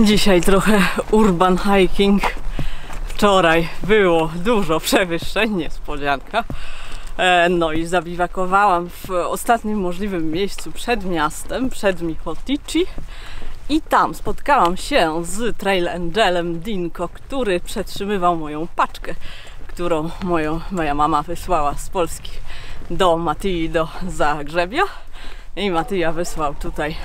Dzisiaj trochę urban hiking. Wczoraj było dużo przewyższeń, niespodzianka. No i zabiwakowałam w ostatnim możliwym miejscu przed miastem, przed Michotici. I tam spotkałam się z Trail Angelem Dinko, który przetrzymywał moją paczkę, którą moja mama wysłała z Polski do Matyi, do Zagrzebia. I Matyja wysłał tutaj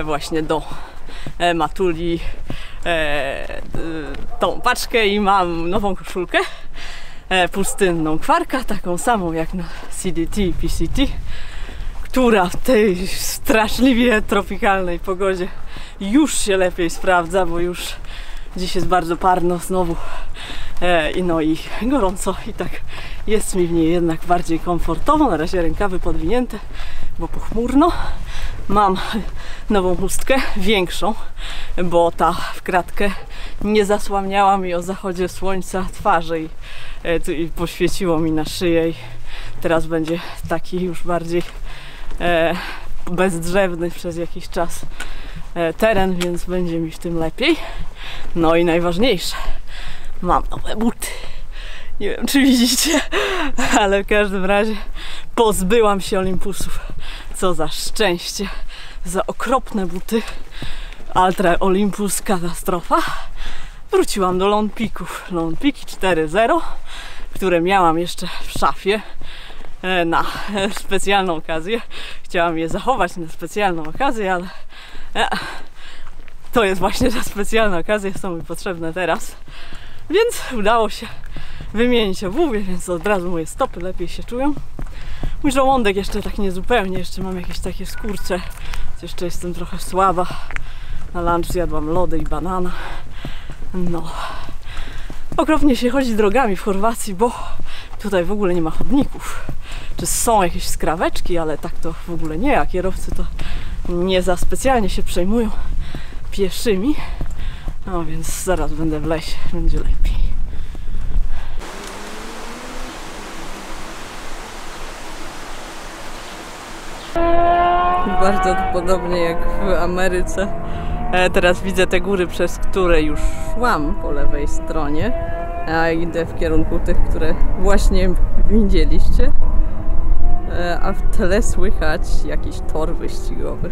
właśnie do Matuli tą paczkę i mam nową koszulkę pustynną Kwarka, taką samą jak na CDT i PCT, która w tej straszliwie tropikalnej pogodzie już się lepiej sprawdza, bo już dziś jest bardzo parno znowu no i gorąco i tak jest mi w niej jednak bardziej komfortowo. Na razie rękawy podwinięte, bo pochmurno. Mam nową chustkę, większą, bo ta w kratkę nie zasłaniała mi o zachodzie słońca twarzy i poświeciło mi na szyję. I teraz będzie taki już bardziej bezdrzewny przez jakiś czas teren, więc będzie mi w tym lepiej. No i najważniejsze, mam nowe buty. Nie wiem, czy widzicie, ale w każdym razie pozbyłam się Olympusów. Co za szczęście, za okropne buty. Ultra Olympus katastrofa. Wróciłam do Lone Peaków. Lone Peaki 4.0, które miałam jeszcze w szafie na specjalną okazję. Chciałam je zachować na specjalną okazję, ale to jest właśnie ta specjalna okazja, są mi potrzebne teraz. Więc udało się wymienić obuwie, więc od razu moje stopy lepiej się czują. Mój żołądek jeszcze tak niezupełnie, jeszcze mam jakieś takie skurcze. Jeszcze jestem trochę słaba. Na lunch zjadłam lody i banana. No. Okropnie się chodzi drogami w Chorwacji, bo tutaj w ogóle nie ma chodników. Czy są jakieś skraweczki, ale tak to w ogóle nie, a kierowcy to nie za specjalnie się przejmują pieszymi. No więc zaraz będę w lesie, będzie lepiej. Bardzo podobnie jak w Ameryce. Teraz widzę te góry, przez które już szłam po lewej stronie. A idę w kierunku tych, które właśnie widzieliście. A w tle słychać jakiś tor wyścigowy.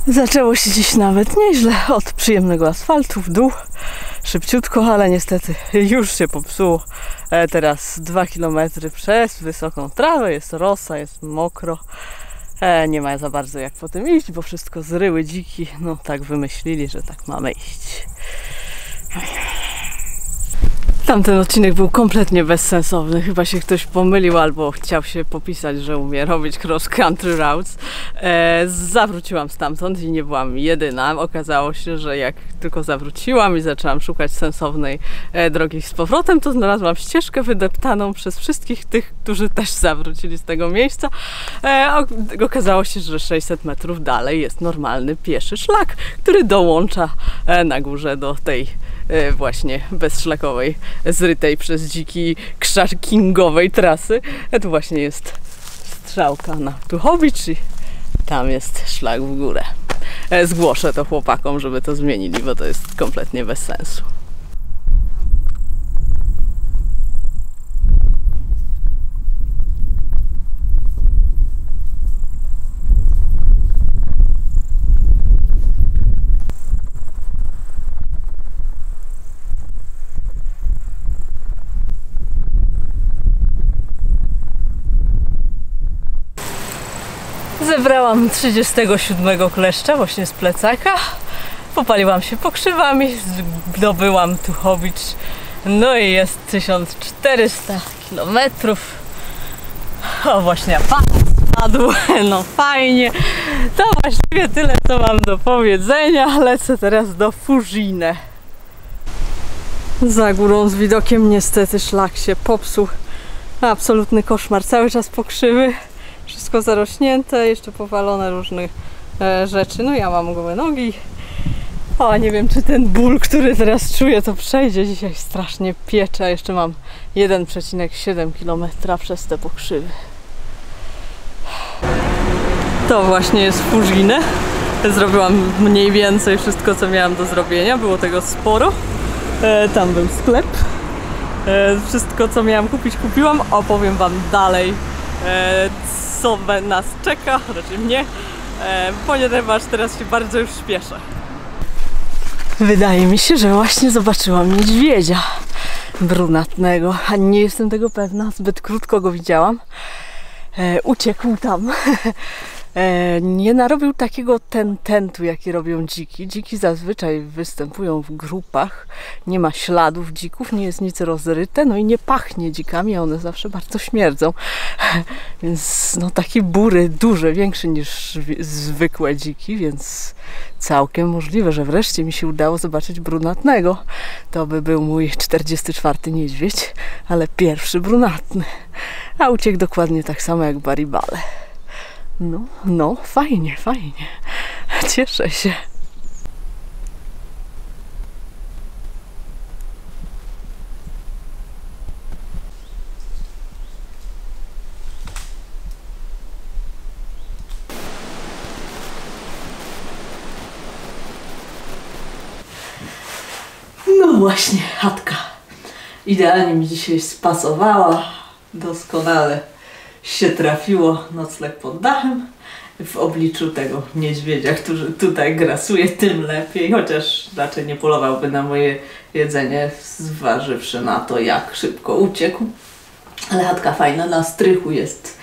Zaczęło się dziś nawet nieźle, od przyjemnego asfaltu w dół, szybciutko, ale niestety już się popsuło. Teraz 2 km przez wysoką trawę, jest rosa, jest mokro. Nie ma za bardzo jak po tym iść, bo wszystko zryły dziki. No tak wymyślili, że tak mamy iść. Tamten odcinek był kompletnie bezsensowny. Chyba się ktoś pomylił albo chciał się popisać, że umie robić cross country routes. Zawróciłam stamtąd i nie byłam jedyna. Okazało się, że jak tylko zawróciłam i zaczęłam szukać sensownej drogi z powrotem, to znalazłam ścieżkę wydeptaną przez wszystkich tych, którzy też zawrócili z tego miejsca. Okazało się, że 600 metrów dalej jest normalny pieszy szlak, który dołącza na górze do tej właśnie bezszlakowej, zrytej przez dziki krzakingowej trasy. Tu właśnie jest strzałka na Tuchowicz i tam jest szlak w górę. Zgłoszę to chłopakom, żeby to zmienili, bo to jest kompletnie bez sensu. Zebrałam 37 kleszcza właśnie z plecaka. Popaliłam się pokrzywami, zdobyłam Tuchowicz, no i jest 1400 km. O, właśnie aparat spadł, no fajnie. To właściwie tyle, co mam do powiedzenia. Lecę teraz do Fużinę. Za górą z widokiem niestety szlak się popsuł. Absolutny koszmar, cały czas pokrzywy, wszystko zarośnięte, jeszcze powalone różne rzeczy. No ja mam gołe nogi. O, nie wiem, czy ten ból, który teraz czuję, to przejdzie. Dzisiaj strasznie piecze, a jeszcze mam 1,7 km przez te pokrzywy. To właśnie jest Fużinę. Zrobiłam mniej więcej wszystko, co miałam do zrobienia. Było tego sporo. Tam był sklep. Wszystko, co miałam kupić, kupiłam. Opowiem Wam dalej, co nas czeka, raczej mnie, ponieważ teraz się bardzo już śpieszę. Wydaje mi się, że właśnie zobaczyłam niedźwiedzia brunatnego, a nie jestem tego pewna, zbyt krótko go widziałam. Uciekł tam. Nie narobił takiego tentu, jaki robią dziki. Dziki zazwyczaj występują w grupach, nie ma śladów dzików, nie jest nic rozryte, no i nie pachnie dzikami, a one zawsze bardzo śmierdzą. Więc no taki bury, duży, większy niż zwykłe dziki, więc całkiem możliwe, że wreszcie mi się udało zobaczyć brunatnego. To by był mój 44. niedźwiedź, ale pierwszy brunatny. A uciekł dokładnie tak samo jak Baribale. No, fajnie, fajnie. Cieszę się. No właśnie, chatka. Idealnie mi dzisiaj spasowała. Doskonale się trafiło, nocleg pod dachem. W obliczu tego niedźwiedzia, który tutaj grasuje, tym lepiej, chociaż raczej nie polowałby na moje jedzenie, zważywszy na to, jak szybko uciekł. Ale chatka fajna, na strychu jest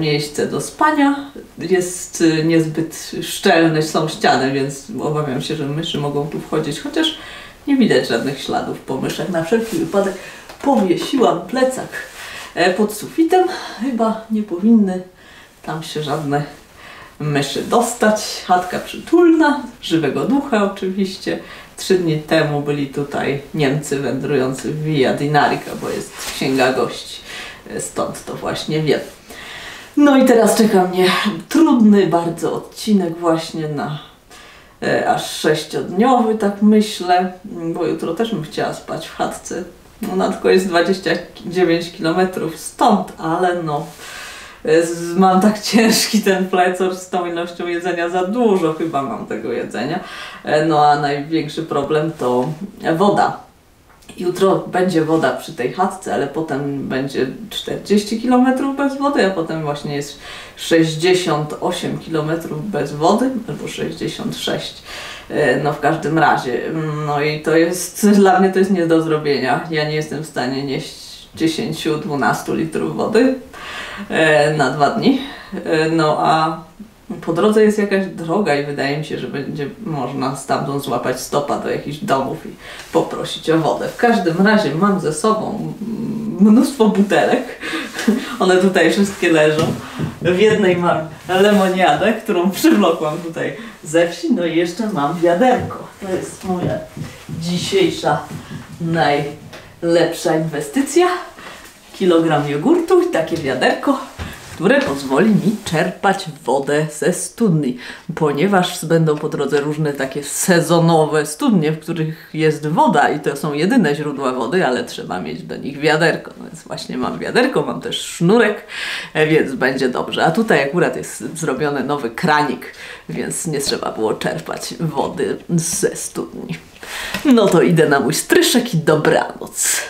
miejsce do spania, jest niezbyt szczelne, są ściany, więc obawiam się, że myszy mogą tu wchodzić, chociaż nie widać żadnych śladów po myszach. Na wszelki wypadek powiesiłam plecak pod sufitem. Chyba nie powinny tam się żadne myszy dostać. Chatka przytulna, żywego ducha oczywiście. 3 dni temu byli tutaj Niemcy wędrujący w Via Dinarica, bo jest księga gości. Stąd to właśnie wiem. No i teraz czeka mnie trudny bardzo odcinek właśnie na aż 6-dniowy, tak myślę, bo jutro też bym chciała spać w chatce. Ona tylko jest 29 km stąd, ale no mam tak ciężki ten plecor z tą ilością jedzenia, za dużo chyba mam tego jedzenia. No a największy problem to woda. Jutro będzie woda przy tej chatce, ale potem będzie 40 km bez wody, a potem właśnie jest 68 km bez wody, albo 66. No w każdym razie, no i to jest, dla mnie to jest nie do zrobienia. Ja nie jestem w stanie nieść 10-12 litrów wody na 2 dni. No a po drodze jest jakaś droga i wydaje mi się, że będzie można stamtąd złapać stopa do jakichś domów i poprosić o wodę. W każdym razie mam ze sobą mnóstwo butelek. One tutaj wszystkie leżą. W jednej mam lemoniadę, którą przywlokłam tutaj ze wsi. No i jeszcze mam wiaderko. To jest moja dzisiejsza najlepsza inwestycja. Kilogram jogurtu i takie wiaderko, które pozwoli mi czerpać wodę ze studni, ponieważ będą po drodze różne takie sezonowe studnie, w których jest woda i to są jedyne źródła wody, ale trzeba mieć do nich wiaderko. No więc właśnie mam wiaderko, mam też sznurek, więc będzie dobrze. A tutaj akurat jest zrobiony nowy kranik, więc nie trzeba było czerpać wody ze studni. No to idę na mój stryszek i dobranoc.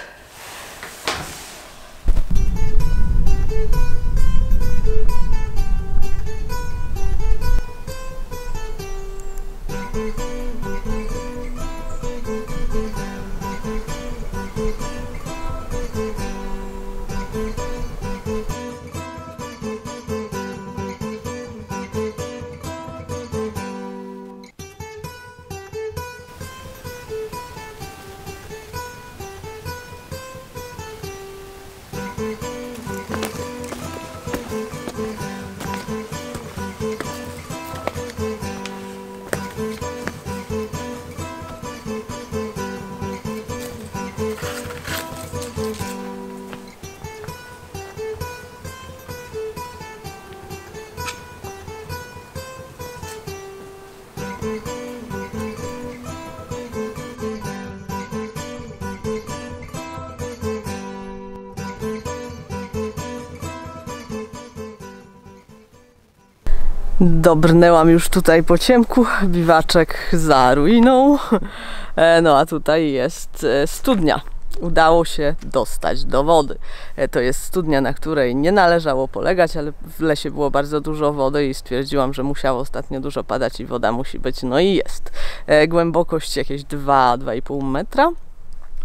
Dobrnęłam już tutaj po ciemku, biwaczek za ruiną, no a tutaj jest studnia. Udało się dostać do wody. To jest studnia, na której nie należało polegać, ale w lesie było bardzo dużo wody i stwierdziłam, że musiało ostatnio dużo padać i woda musi być, no i jest. Głębokość jakieś 2-2,5 metra.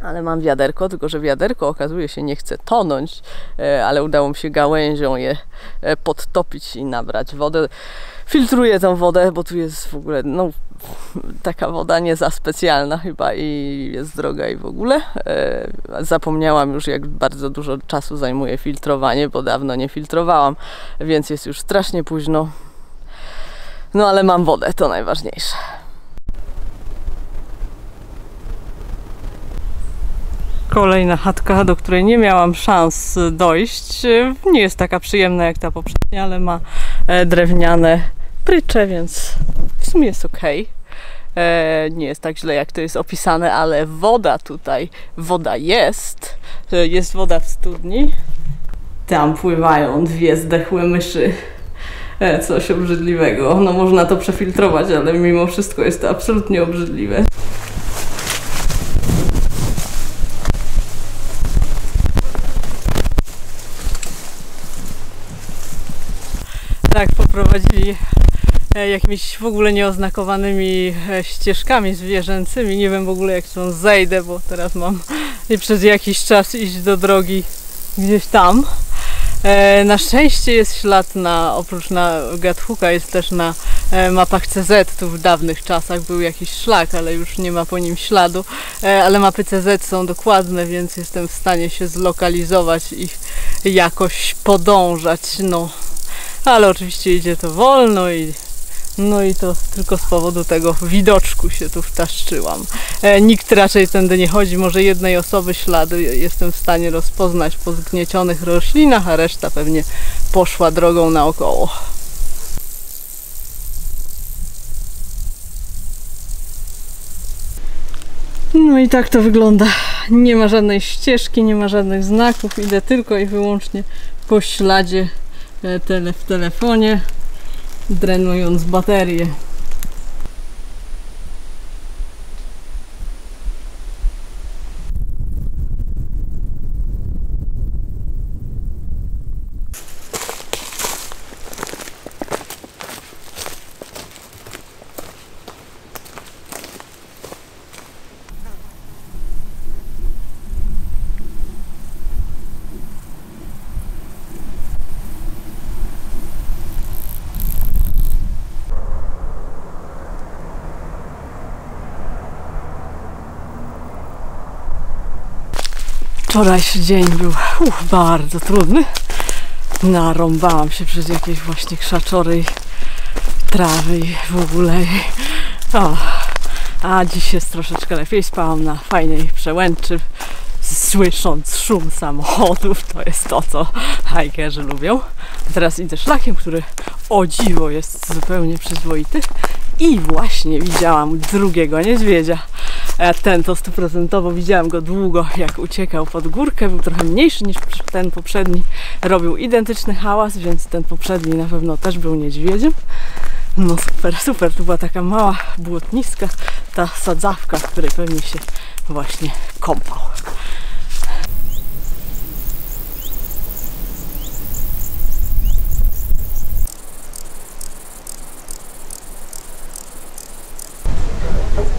Ale mam wiaderko, tylko że wiaderko okazuje się nie chce tonąć, ale udało mi się gałęzią je podtopić i nabrać wodę. Filtruję tą wodę, bo tu jest w ogóle no, taka woda nie za specjalna chyba i jest droga i w ogóle. Zapomniałam już, jak bardzo dużo czasu zajmuje filtrowanie, bo dawno nie filtrowałam, więc jest już strasznie późno. No ale mam wodę, to najważniejsze. Kolejna chatka, do której nie miałam szans dojść. Nie jest taka przyjemna jak ta poprzednia, ale ma drewniane prycze, więc w sumie jest ok. Nie jest tak źle jak to jest opisane, ale woda tutaj, woda jest. Jest woda w studni. Tam pływają 2 zdechłe myszy. Coś obrzydliwego. No można to przefiltrować, ale mimo wszystko jest to absolutnie obrzydliwe. Tak, poprowadzili jakimiś w ogóle nieoznakowanymi ścieżkami zwierzęcymi. Nie wiem w ogóle jak stąd zejdę, bo teraz mam przez jakiś czas iść do drogi gdzieś tam. Na szczęście jest ślad oprócz na Gathuka jest też na mapach CZ. Tu w dawnych czasach był jakiś szlak, ale już nie ma po nim śladu. Ale mapy CZ są dokładne, więc jestem w stanie się zlokalizować i jakoś podążać. No. Ale oczywiście idzie to wolno i to tylko z powodu tego widoczku się tu wtaszczyłam. Nikt raczej tędy nie chodzi, może jednej osoby ślady jestem w stanie rozpoznać po zgniecionych roślinach, a reszta pewnie poszła drogą naokoło. No i tak to wygląda. Nie ma żadnej ścieżki, nie ma żadnych znaków, idę tylko i wyłącznie po śladzie w telefonie, drenując baterię. Wczorajszy dzień był bardzo trudny. Narąbałam się przez jakieś właśnie krzaczory i trawy i w ogóle. A dziś jest troszeczkę lepiej. Spałam na fajnej przełęczy, słysząc szum samochodów. To jest to, co hikerzy lubią. A teraz idę szlakiem, który o dziwo jest zupełnie przyzwoity. I właśnie widziałam drugiego niedźwiedzia. Ten to 100%, widziałam go długo, jak uciekał pod górkę. Był trochę mniejszy niż ten poprzedni. Robił identyczny hałas, więc ten poprzedni na pewno też był niedźwiedziem. No super, super. Tu była taka mała błotniska, ta sadzawka, w której pewnie się właśnie kąpał.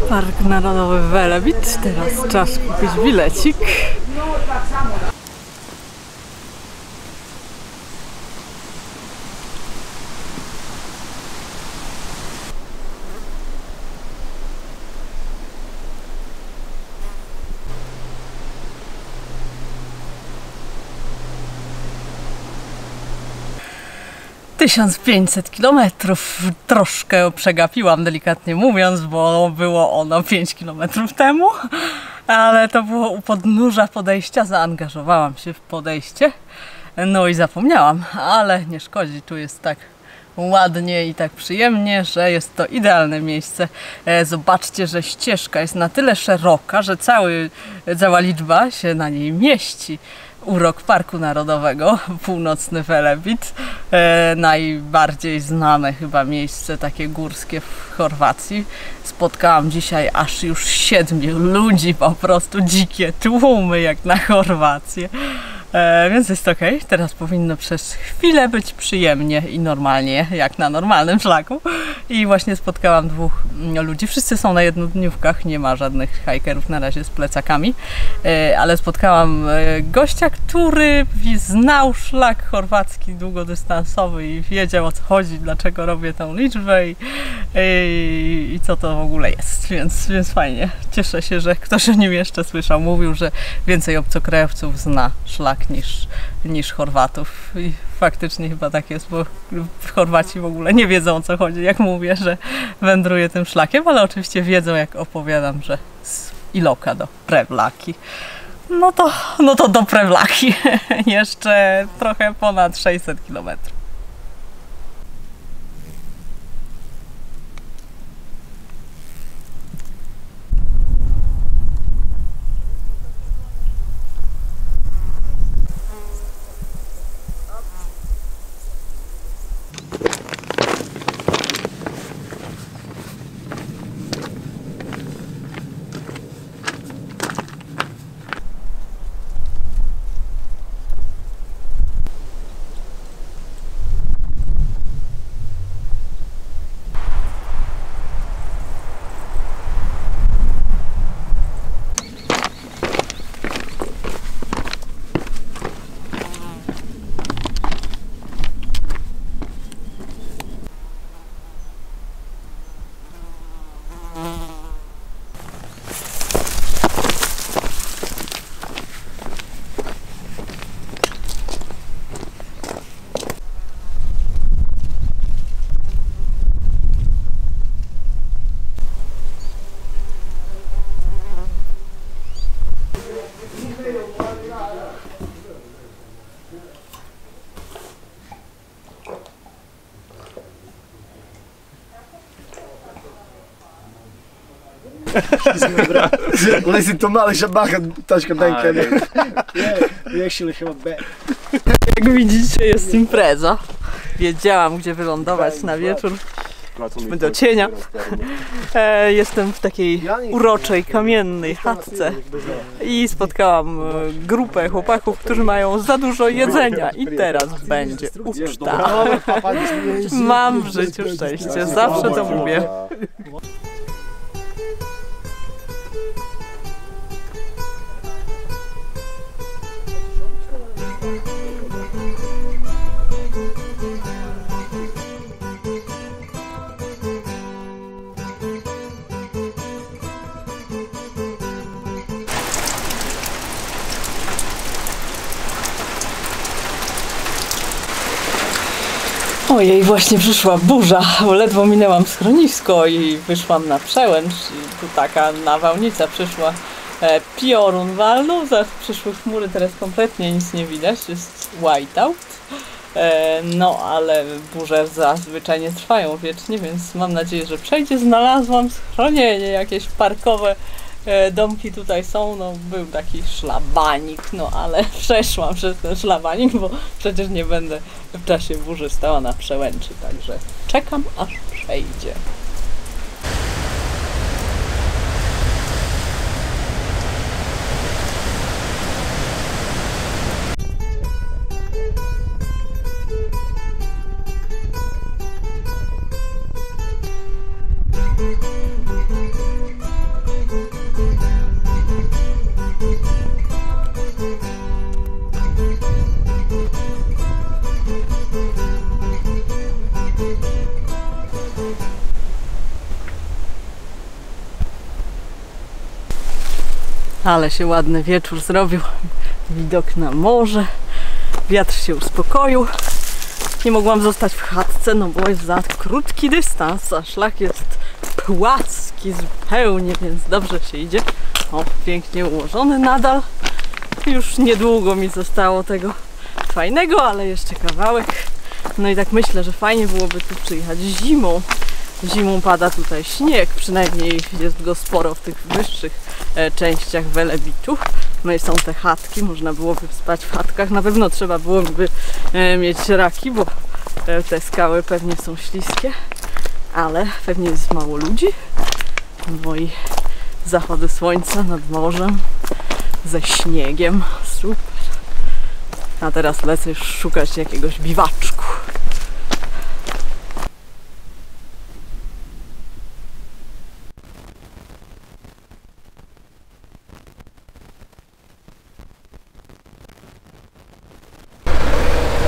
Park Narodowy Velebit. Teraz czas kupić bilecik. Tysiąc 1500 kilometrów. Troszkę przegapiłam, delikatnie mówiąc, bo było ono 5 kilometrów temu, ale to było u podnóża podejścia. Zaangażowałam się w podejście, no i zapomniałam, ale nie szkodzi, tu jest tak ładnie i tak przyjemnie, że jest to idealne miejsce. Zobaczcie, że ścieżka jest na tyle szeroka, że cała liczba się na niej mieści. urok Parku Narodowego, Północny Velebit. Najbardziej znane chyba miejsce takie górskie w Chorwacji. Spotkałam dzisiaj aż już 7 ludzi, po prostu dzikie tłumy jak na Chorwację. Więc jest ok. Teraz powinno przez chwilę być przyjemnie i normalnie, jak na normalnym szlaku. I właśnie spotkałam 2 ludzi. Wszyscy są na jednodniówkach, nie ma żadnych hikerów na razie z plecakami. Ale spotkałam gościa, który znał szlak chorwacki długodystansowy i wiedział, o co chodzi, dlaczego robię tą liczbę i co to w ogóle jest. Więc fajnie. Cieszę się, że ktoś o nim jeszcze słyszał. Mówił, że więcej obcokrajowców zna szlak niż Chorwatów. I faktycznie chyba tak jest, bo w Chorwacji w ogóle nie wiedzą, o co chodzi, jak mówię, że wędruję tym szlakiem, ale oczywiście wiedzą, jak opowiadam, że z Iloka do Prevlaki. No to do Prevlaki jeszcze trochę ponad 600 km. Listen to mali shabacha.nl. You actually have a bag. Jak widzicie, jest impreza. Wiedziałam, gdzie wylądować na wieczór. Do cienia. Jestem w takiej uroczej, kamiennej chatce i spotkałam grupę chłopaków, którzy mają za dużo jedzenia i teraz będzie uczta. Mam w życiu szczęście, zawsze to mówię. Ojej, właśnie przyszła burza, bo ledwo minęłam schronisko i wyszłam na przełęcz i tu taka nawałnica przyszła. Piorun walnął, przyszły chmury, teraz kompletnie nic nie widać, jest whiteout. No ale burze zazwyczaj nie trwają wiecznie, więc mam nadzieję, że przejdzie. Znalazłam schronienie, jakieś parkowe domki tutaj są, no był taki szlabanik, no ale przeszłam przez ten szlabanik, bo przecież nie będę w czasie burzy stała na przełęczy, także czekam aż przejdzie. Ale się ładny wieczór zrobił, widok na morze, wiatr się uspokoił. Nie mogłam zostać w chatce, no bo jest za krótki dystans, a szlak jest płaski zupełnie, więc dobrze się idzie. O, pięknie ułożony nadal. Już niedługo mi zostało tego fajnego, ale jeszcze kawałek. No i tak myślę, że fajnie byłoby tu przyjechać zimą, Zimą pada tutaj śnieg, przynajmniej jest go sporo w tych wyższych częściach Velebitu. No i są te chatki, można byłoby spać w chatkach. Na pewno trzeba byłoby mieć raki, bo te skały pewnie są śliskie, ale pewnie jest mało ludzi. No i zachody słońca nad morzem ze śniegiem. Super. A teraz lecę już szukać jakiegoś biwaczku.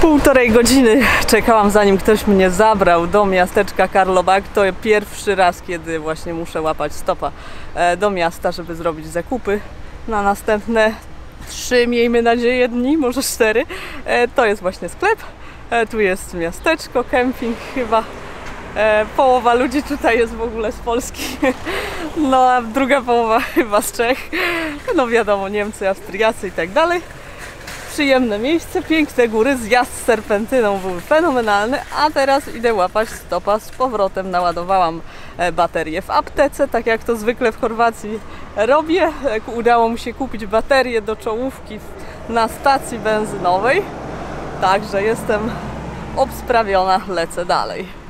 Półtorej godziny czekałam, zanim ktoś mnie zabrał do miasteczka Karlovac. To pierwszy raz, kiedy właśnie muszę łapać stopa do miasta, żeby zrobić zakupy na następne 3, miejmy nadzieję, dni, może 4. To jest właśnie sklep. Tu jest miasteczko, kemping chyba. Połowa ludzi tutaj jest w ogóle z Polski, no a druga połowa chyba z Czech. No wiadomo, Niemcy, Austriacy i tak dalej. Przyjemne miejsce, piękne góry, zjazd z serpentyną był fenomenalny, a teraz idę łapać stopa z powrotem. Naładowałam baterię w aptece, tak jak to zwykle w Chorwacji robię. Udało mi się kupić baterię do czołówki na stacji benzynowej, także jestem obsprawiona, lecę dalej.